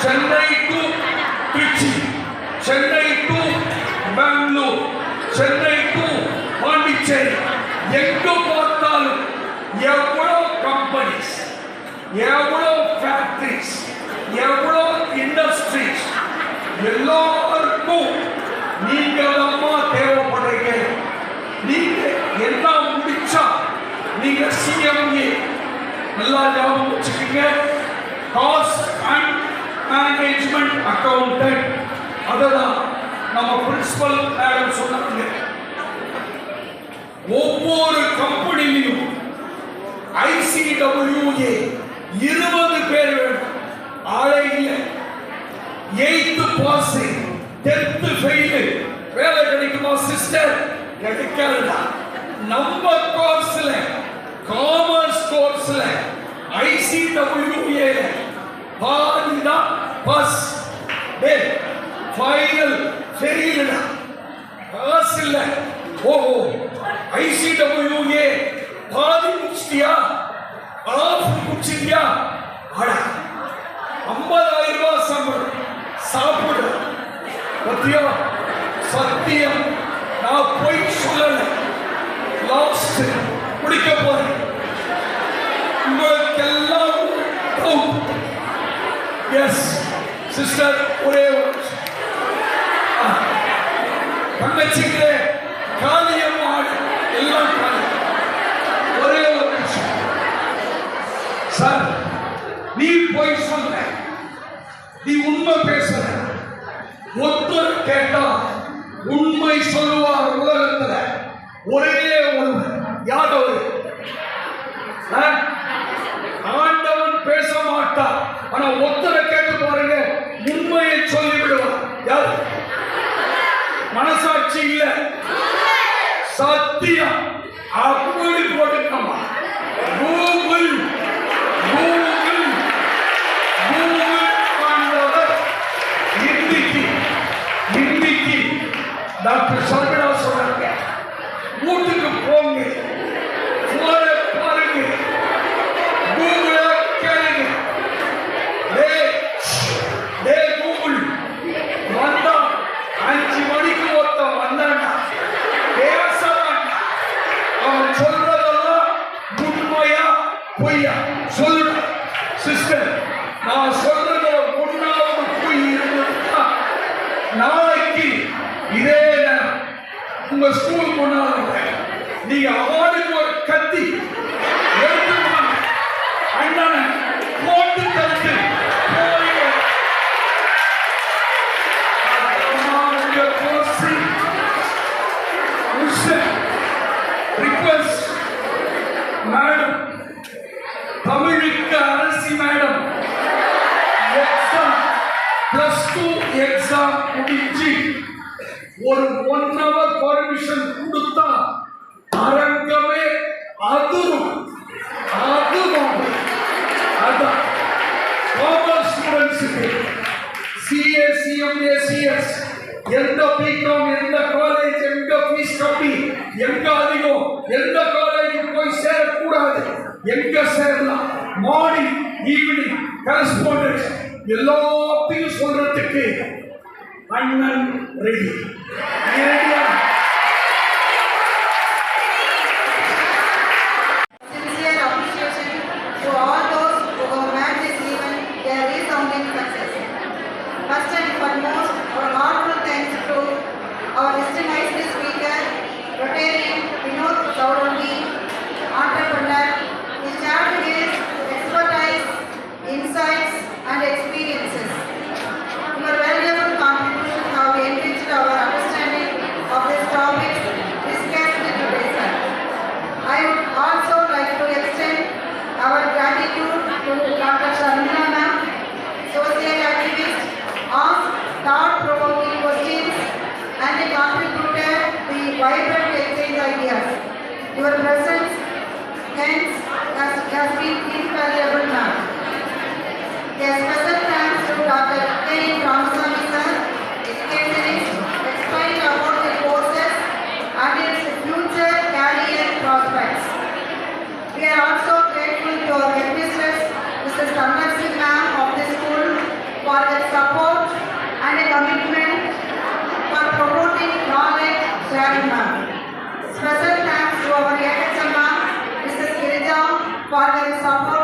Chennai to Trichy, Chennai to Bangalore, Chennai to Pondicherry, எங்க பார்த்தாலும் எவ்வளவு கம்பெனிஸ், எவ்வளவு ஃபேக்டரிஸ், எவ்வளவு இண்டஸ்ட்ரீஸ், எல்லாருக்கும் நீங்க அம்மா தேவைப்படுறீங்க. நீங்க எல்லாம் முடிச்சா நீங்க சிஎம்ஏ நல்லா ஞாபகம் வச்சுக்கீங்க, காஸ்ட் அண்ட் மேனேஜ்மெண்ட் அக்கௌண்டன்ட். அததான் நம்ம பிரின்சிபல் மேடம் சொன்னாங்க. ஒவ்வொரு கம்பெனிலையும் ICWA 20 பேர் வேணும். ஆளே இல்லை. 8th பாஸ், 10th ஃபெயில், வேலை கிடைக்குமா சிஸ்டர்? கிடைக்காதுடா. நம்ம கோர்ஸ்ல, காமர்ஸ் கோர்ஸ்ல ICWA பாதினா பாஸ், ஃபைனல் ஃபெயில்டா, பாஸ் இல்ல. ஓஹோ, ICWA பாதி முடிச்சிட்டியா, ஆஃப் முடிச்சிட்டியா? அட 50,000 ரூபாய் சம்பளம், சாப்பிடு. பத்தியா? சத்தியம், நான் போய் சொல்லல. லாஸ்ட் முடிக்க போறேன். உங்களுக்கு எல்லாம் எஸ் சிஸ்டர், ஒரே தங்கச்சிங்களே, காலியம்மாள் எல்லாம் காலி. ஒரே ஒரு நிமிஷம் சார், நீ போய் சொல்ற, நீ உண்மை பேசுற. ஒருத்தர் கேட்டா உண்மை சொல்லுவார் உலகத்துல ஒரே ஒருவர். யார் அவரு? ஆண்டவன் பேச மாட்டார், ஆனா ஒருத்தரை கேட்டு பாருங்க, உண்மையை சொல்லி விடுவார். யார்? மனசாட்சி இல்ல, சத்தியம். அப்படி போட்டுக்கமா. கூகுள் கூகுள் கூகுள் ஆண்டவர் இன்னைக்கு டாக்டர் சர்மிளா சொல்றாங்க, வீட்டுக்கு போங்க, போன பாருங்க, கூகுள கேளுங்க. கூகுள் வந்தா 5 மணிக்கு ஒருத்தன் வந்தாண்டா, பேசலாம். அவன் சொல்றதெல்லாம் உண்மையா பொய்யா சொல்லுடா. சிஸ்டர், நான் சொல்றத ஒன்னாவது பொய் இருந்தா நாளைக்கு இதே நேரம் உங்க ஸ்கூல் கொண்டாடுங்க. நீங்க அவார்டுக்கு ஒரு கத்தி எடுத்துக்கோங்க. அண்ணன் போட்டு தடுத்து ரிக்வெஸ்ட் மேடம், தமிழுக்கு அரசி மேடம், எக்ஸாம் +2 எக்ஸாம் முடிஞ்சு ஒரு 1 hour பர்மிஷன் கொடுத்தா அரங்கமே அதிரும். அதான் காமர்ஸ் ஸ்டூடெண்ட்ஸுக்கு CA, CMA, CS எந்த பிகாம், எந்த காலேஜ், எந்த ஃபீஸ் கம்மி, எங்க அதிகம், எந்த காலேஜ் போய் சேரக்கூடாது, எங்க சேரலாம், மார்னிங் ஈவினிங் கரஸ்பாண்டன்ஸ் எல்லாத்தையும் சொல்றதுக்கு அண்ணன் ready. Sincere appreciation to all those who have made this event a resounding success. First and foremost, our heartfelt thanks to our distinguished speaker, Rotarian Vinod Chaudhary, entrepreneur. He shared his expertise, insights, and experiences. Your valuable contributions have enriched our understanding of this topic discussed today, sir. I would also like to extend our gratitude to Dr. Sharmila ma'am, social activist, asked thought-provoking questions and contributed the vibrant exchange ideas. Your presence hence has been invaluable, ma'am. A special thanks to Dr. K. Ramasamy sir, educationist, explained about the courses and its future career prospects. We are also grateful to our headmistress, Mrs. Tanmasi ma'am of the school, for the organs of our